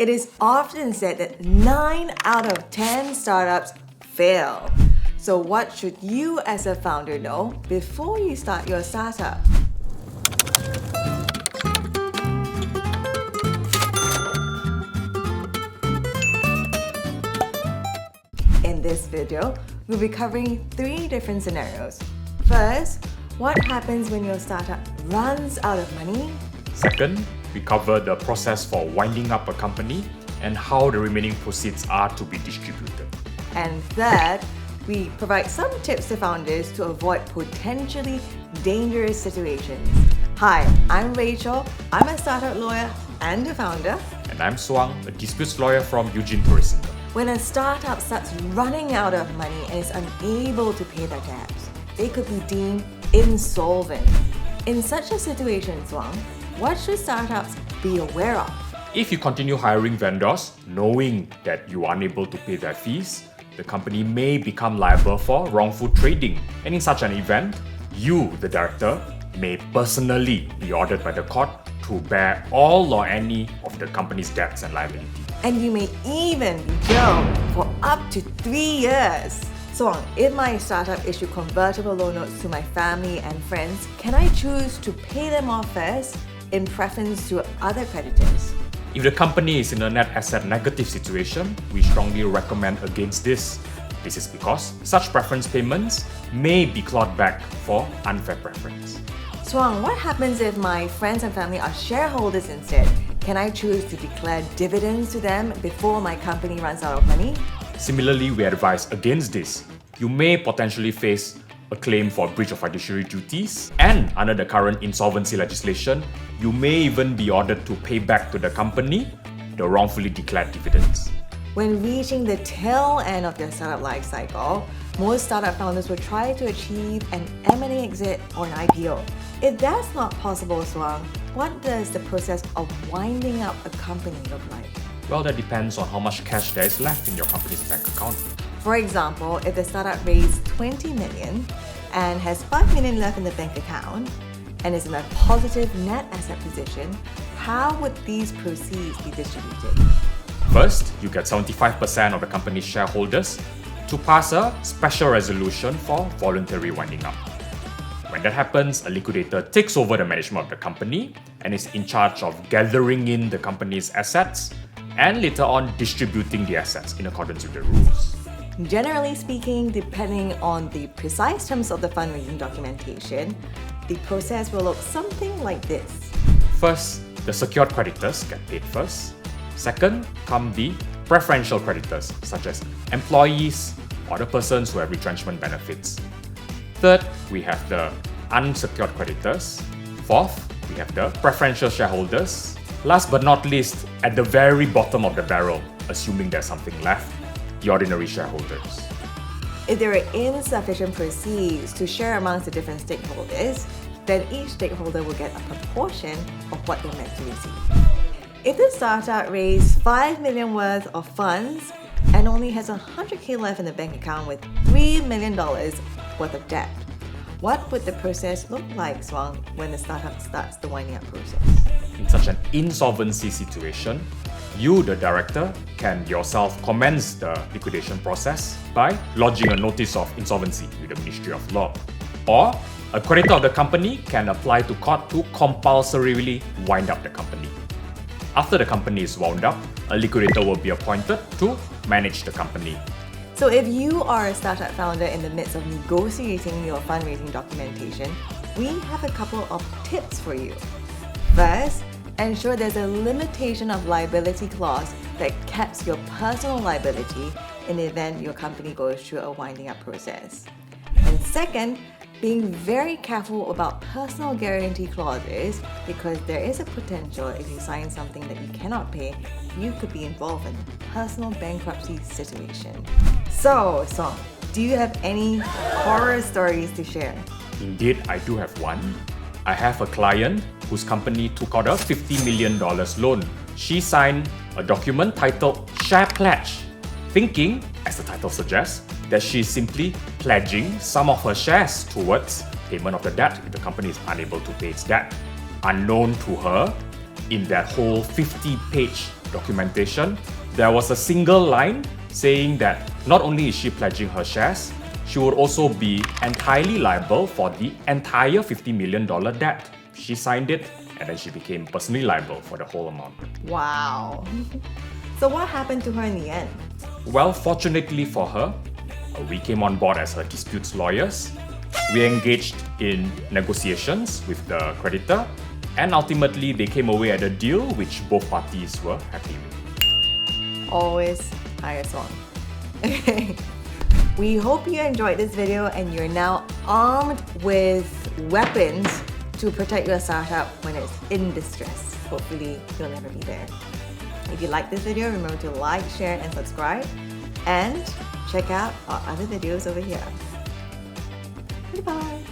It is often said that 9 out of 10 startups fail. So what should you as a founder know before you start your startup? In this video, we'll be covering 3 different scenarios. First, what happens when your startup runs out of money? Second, we cover the process for winding up a company and how the remaining proceeds are to be distributed. And third, we provide some tips to founders to avoid potentially dangerous situations. Hi, I'm Rachel. I'm a startup lawyer and a founder. And I'm Suang, a disputes lawyer from Eugene Tourism. When a startup starts running out of money and is unable to pay their debts, they could be deemed insolvent. In such a situation, Suang, what should startups be aware of? If you continue hiring vendors, knowing that you are unable to pay their fees, the company may become liable for wrongful trading. And in such an event, you, the director, may personally be ordered by the court to bear all or any of the company's debts and liability. And you may even be jailed for up to 3 years. So, if my startup issue convertible loan notes to my family and friends, can I choose to pay them off first in preference to other creditors? If the company is in a net asset negative situation, we strongly recommend against this. This is because such preference payments may be clawed back for unfair preference. Suang, what happens if my friends and family are shareholders instead? Can I choose to declare dividends to them before my company runs out of money? Similarly, we advise against this. You may potentially face a claim for breach of fiduciary duties, and under the current insolvency legislation, you may even be ordered to pay back to the company the wrongfully declared dividends. When reaching the tail end of their startup life cycle, most startup founders will try to achieve an M&A exit or an IPO. If that's not possible, Suang, what does the process of winding up a company look like? Well, that depends on how much cash there is left in your company's bank account. For example, if the startup raised 20 million and has 5 million left in the bank account and is in a positive net asset position, how would these proceeds be distributed? First, you get 75% of the company's shareholders to pass a special resolution for voluntary winding up. When that happens, a liquidator takes over the management of the company and is in charge of gathering in the company's assets and later on distributing the assets in accordance with the rules. Generally speaking, depending on the precise terms of the fundraising documentation, the process will look something like this. First, the secured creditors get paid first. Second, come the preferential creditors, such as employees or the persons who have retrenchment benefits. Third, we have the unsecured creditors. Fourth, we have the preferential shareholders. Last but not least, at the very bottom of the barrel, assuming there's something left, the ordinary shareholders. If there are insufficient proceeds to share amongst the different stakeholders, then each stakeholder will get a proportion of what they're meant to receive. If the startup raised 5 million worth of funds and only has 100K left in the bank account with $3 million worth of debt, what would the process look like, Suang, when the startup starts the winding up process? In such an insolvency situation, you, the director, can yourself commence the liquidation process by lodging a notice of insolvency with the Ministry of Law. Or a creditor of the company can apply to court to compulsorily wind up the company. After the company is wound up, a liquidator will be appointed to manage the company. So if you are a startup founder in the midst of negotiating your fundraising documentation, we have a couple of tips for you. First, ensure there's a limitation of liability clause that caps your personal liability in the event your company goes through a winding up process. And second, being very careful about personal guarantee clauses, because there is a potential if you sign something that you cannot pay, you could be involved in a personal bankruptcy situation. So, do you have any horror stories to share? Indeed, I do have one. I have a client whose company took out a $50 million loan. She signed a document titled Share Pledge, thinking, as the title suggests, that she is simply pledging some of her shares towards payment of the debt if the company is unable to pay its debt. Unknown to her, in that whole 50-page documentation, there was a single line saying that not only is she pledging her shares, she would also be entirely liable for the entire $50 million debt. She signed it and then she became personally liable for the whole amount. Wow. So what happened to her in the end? Well, fortunately for her, we came on board as her disputes lawyers. We engaged in negotiations with the creditor, and ultimately they came away at a deal which both parties were happy with. Always hire Suang. Okay. We hope you enjoyed this video and you're now armed with weapons to protect your startup when it's in distress. Hopefully, you'll never be there. If you like this video, remember to like, share, and subscribe. And check out our other videos over here. Goodbye.